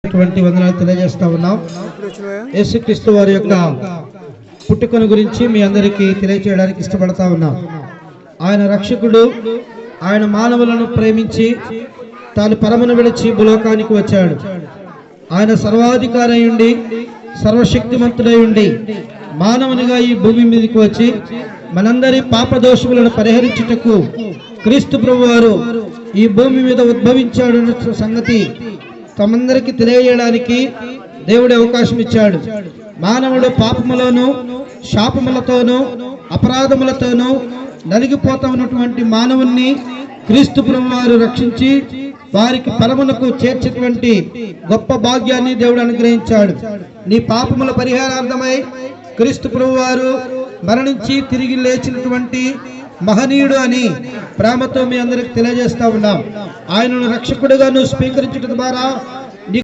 వందనాలు తెలియజేస్తా ఉన్నాం. యేసుక్రీస్తు వారి యొక్క పుట్టుకను గురించి మీ అందరికీ తెలియజేయడానికి ఇష్టపడతా ఉన్నాం. ఆయన రక్షకుడు, ఆయన మానవులను ప్రేమించి తాను పరమును విడిచి భూలోకానికి వచ్చాడు. ఆయన సర్వాధికారి ఉండి సర్వశక్తిమంతుడై ఉండి మానవునిగా ఈ భూమి మీదకి వచ్చి మనందరి పాపదోషములను పరిహరించుటకు క్రీస్తు ప్రభువారు ఈ భూమి మీద ఉద్భవించాడు సంగతి తమందరికి తెలియజేయడానికి దేవుడు అవకాశం ఇచ్చాడు. మానవుడు పాపములోను శాపములతోనూ అపరాధములతోనూ నలిగిపోతా ఉన్నటువంటి మానవుణ్ణి క్రీస్తు ప్రభువారు రక్షించి వారికి పరమునకు చేర్చేటువంటి గొప్ప భాగ్యాన్ని దేవుడు అనుగ్రహించాడు. నీ పాపముల పరిహారార్థమై క్రీస్తు ప్రభువారు మరణించి తిరిగి లేచినటువంటి మహనీయుడు అని ప్రేమతో మీ అందరికి తెలియజేస్తా ఉన్నాం. ఆయనను రక్షకుడుగా నువ్వు స్వీకరించడం ద్వారా